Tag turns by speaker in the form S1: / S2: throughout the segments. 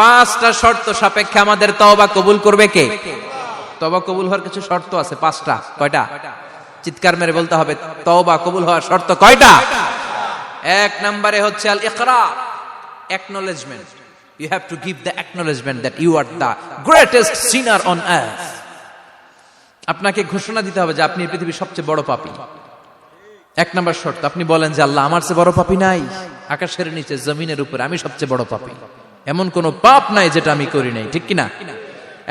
S1: পাঁচটা শর্ত সাপেক্ষে আমাদের তওবা কবুল করবে কে? তওবা কবুল হওয়ার কিছু শর্ত আছে, পাঁচটা। কয়টা? চিৎকার মেরে বলতে হবে, তওবা কবুল হওয়ার শর্ত কয়টা? এক নম্বরে হচ্ছে আল ইকরার, acknowledgement. You have to give the acknowledgement that you are the greatest sinner on earth. আপনাকে ঘোষণা দিতে হবে যে আপনি পৃথিবীর সবচেয়ে বড় পাপী। এক নম্বর শর্ত, আপনি বলেন যে আল্লাহ, আমার চেয়ে বড় পাপী নাই, আকাশের নিচে জমিনের উপরে আমি সবচেয়ে বড় পাপী, এমন কোন পাপ নাই যেটা আমি করি নাই, ঠিক কিনা?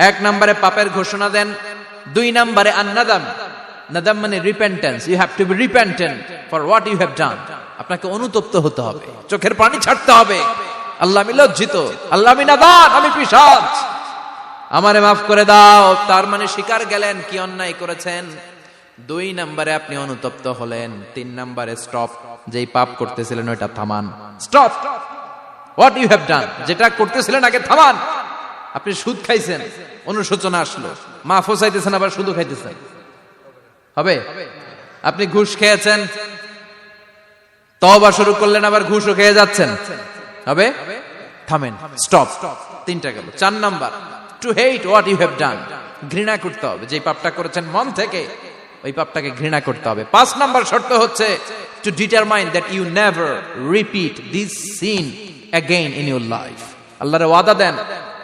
S1: এক নম্বরে পাপের ঘোষণা দেন। দুই নম্বরে আন-নাদাম, নাদাম মানে repentance. You have to be repentant for what you have done. আপনাকে অনুতপ্ত হতে হবে, চোখের পানি ছাড়তে হবে। আল্লাহ, আমি লজ্জিত, আল্লাহ আমি নাদান, আমি পিশাচ, আমারে মাফ করে দাও। তার মানে স্বীকার গেলেন কি অন্যায় করেছেন। দুই নম্বরে আপনি অনুতপ্ত হলেন। তিন নম্বরে স্টপ, যেই পাপ করতেছিলেন ওইটা থামান। Stop what you have done, যেটা করতেছিলেন আগে থামান। আপনি সুদ খাইছেন, অনুশোচনা আসলো, মাফও চাইতেছেন, আবার সুদও খাইতেছেন, হবে? আপনি ঘুষ খেয়েছেন, তওবা শুরু করলেন, আবার ঘুষও খেয়ে যাচ্ছেন, হবে? থামেন, স্টপ। তিনটা গেল। চার number, to hate what you have done, ঘৃণা করতে হবে, যে পাপটা করেছেন মন থেকে ওই পাপটাকে ঘৃণা করতে হবে। পাঁচ নাম্বার শর্ত হচ্ছে to determine that you never repeat this sin again in your life. আল্লাহর ওয়াদা দেন,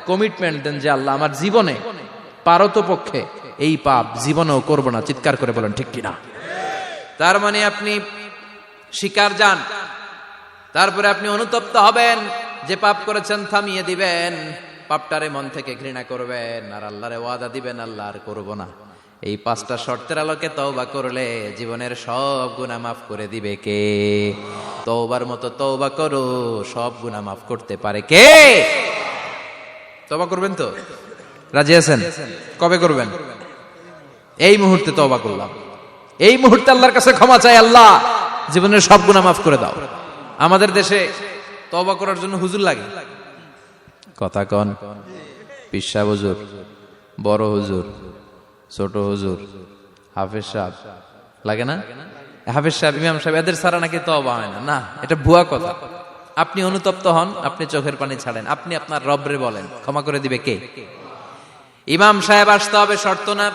S1: কমিটমেন্ট দেন যে আল্লাহ, আমার জীবনে পারতপক্ষে এই পাপ জীবনেও করব না। চিৎকার করে বলেন ঠিক কিনা? তার মানে আপনি স্বীকার যান, তারপরে আপনি অনুতপ্ত হবেন, যে পাপ করেছেন থামিয়ে দিবেন, পাপটারে মন থেকে ঘৃণা করবেন, আর আল্লাহরে ওয়াদা দিবেন, আল্লাহ আর করব না। এই পাঁচটা শর্তের আলোকে তওবা করলে জীবনের সব গুনাহ মাফ করে দিবে কে? তওবার মতো তওবা করো, সব গুনাহ মাফ করতে পারে কে? তওবা করবেন তো? রাজি আছেন? কবে করবেন? এই মুহূর্তে তওবা করলাম, এই মুহূর্তে আল্লাহর কাছে ক্ষমা চাই, আল্লাহ জীবনের সব গুনাহ মাফ করে দাও। আমাদের দেশে তওবা করার জন্য হুজুর লাগে, কথা কন, পীর সাহেব হুজুর, বড় হুজুর, ছোট হুজুর, হাফেজ সাহেব লাগে না? হাফেজ সাহেব, ইমাম সাহেব, এদের ছাড়া নাকি তওবা হয় না। না, এটা ভুয়া কথা। আপনি অনুতপ্ত হন, আপনি চোখের পানি ছাড়েন, আপনি আপনার রবরে বলেন, ক্ষমা করে দিবে কে? ইমাম সাহেব আসতে হবে, শর্ত না।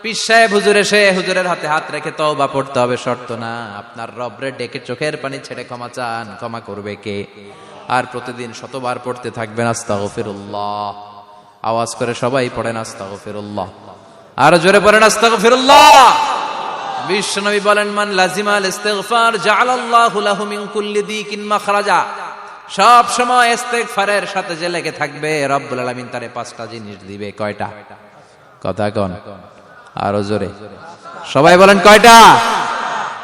S1: পীর সাহেব হুজুর এসে হুজুরের হাতে হাত রেখে তওবা পড়তে হবে, শর্ত না। আপনার রবরে ডেকে চোখের পানি ছেড়ে ক্ষমা চান, ক্ষমা করবে কে? আর প্রতিদিন শতবার পড়তে থাকবেন আস্তাগফিরুল্লাহ। আওয়াজ করে সবাই পড়েন আস্তাগফিরুল্লাহ, আর জোরে পড়েন আস্তাগফিরুল্লাহ। বিশ্বনবী বলেন, মান লাজিমাল ইস্তিগফার জাআলাল্লাহু লাহু মিন কুল্লি দিকিন মাখরাজা। সব সময় ইস্তিগফারের সাথে যে লেগে থাকবে, রব্বুল আলামিন তারে পাঁচটা জিনিস দিবে। কয়টা? কথা কন, আরো জোরে সবাই বলেন, কয়টা?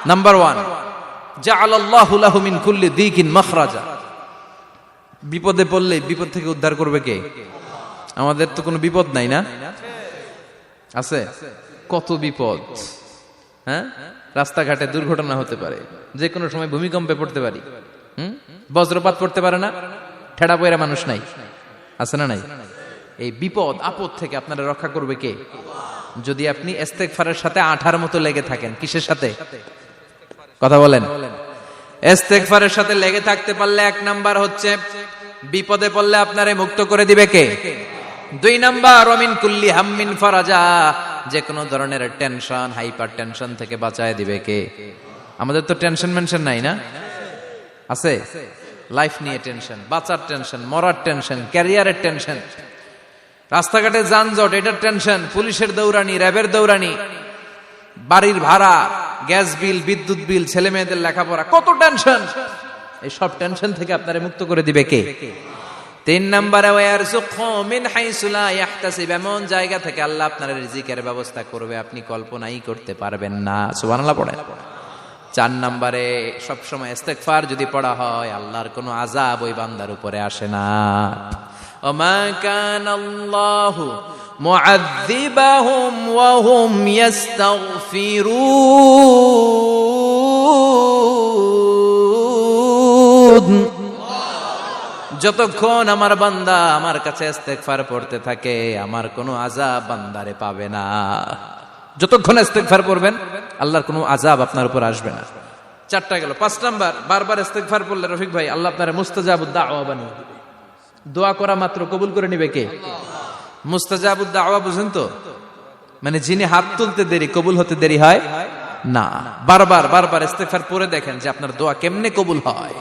S1: নাম্বার 1, জাআলাল্লাহু লাহু মিন কুল্লি দিকিন মাখরাজা। বিপদে পড়লে বিপদ থেকে উদ্ধার করবে কে? আমাদের তো কোনো বিপদ নাই, না আছে? কত বিপদ, হ্যাঁ? রাস্তাঘাটে দুর্ঘটনা হতে পারে, যে কোনো সময় ভূমিকম্পে পড়তে পারি, বজ্রপাত পড়তে পারে না, ঠেড়া পয়রা মানুষ নাই, আছে না নাই? এই বিপদ আপদ থেকে আপনারা রক্ষা করবে কে? যদি আপনি ইস্তেগফারের সাথে আঠার মতো লেগে থাকেন। কিসের সাথে? কথা বলেন। ইস্তেগফারের সাথে লেগে থাকতে পারলে এক নাম্বার হচ্ছে বিপদে পড়লে আপনারে মুক্ত করে দিবে কে? দুই নাম্বার, ওমিন কুল্লি হাম্মিন ফারাজা, যে কোনো ধরনের টেনশন, হাইপার টেনশন থেকে বাঁচায় দিবে কে? আমাদের তো টেনশন মেনশন নাই, না আছে? লাইফ নিয়ে টেনশন, বাঁচার টেনশন, মরার টেনশন, ক্যারিয়ারের টেনশন, রাস্তাঘাটে যানজট, এটার টেনশন, পুলিশের দৌড়ানি, র্যাবের দৌড়ানি, বাড়ির ভাড়া, গ্যাস বিল, বিদ্যুৎ বিল, ছেলে মেয়েদের লেখাপড়া, কত টেনশন। এই সব টেনশন থেকে আপনারে মুক্ত করে দিবে কে? তিন নম্বরে, ওয়ারযুকহু মিন হাইসু লা ইয়াহতাসিব, এমন জায়গা থেকে আল্লাহ আপনার রিজিকের ব্যবস্থা করবে আপনি কল্পনাই করতে পারবেন না। সুবহানাল্লাহ পড়েন। চার নম্বরে, সবসময় ইস্তেগফার যদি পড়া হয়, আল্লাহর কোনো আযাব ওই বান্দার উপরে আসে না। ওমা কানাল্লাহু মুআযযিবাহুম ওয়া হুম ইস্তাগফিরুন। যতক্ষণ আমার বান্দা আমার কাছে ইস্তেগফার পড়তে থাকে, আমার কোনো আযাব বান্দারে পাবে না। যতক্ষণ ইস্তেগফার পড়বেন, আল্লাহর কোনো আযাব আপনার উপর আসবে না। চারটা গেল। পাঁচ নাম্বার, বারবার ইস্তেগফার পড়লে রফিক ভাই, আল্লাহ আপনার মুস্তাজাবুদ দাওয়া বানিয়ে দিবে। দোয়া করা মাত্র কবুল করে নিবে কে? মুস্তাজাবুদ দাওয়া বুঝেন তো, মানে যিনি হাত তুলতে দেরি কবুল হতে দেরি হয় না। বারবার বারবার ইস্তেগফার পড়ে দেখেন যে আপনার দোয়া কেমনে কবুল হয়।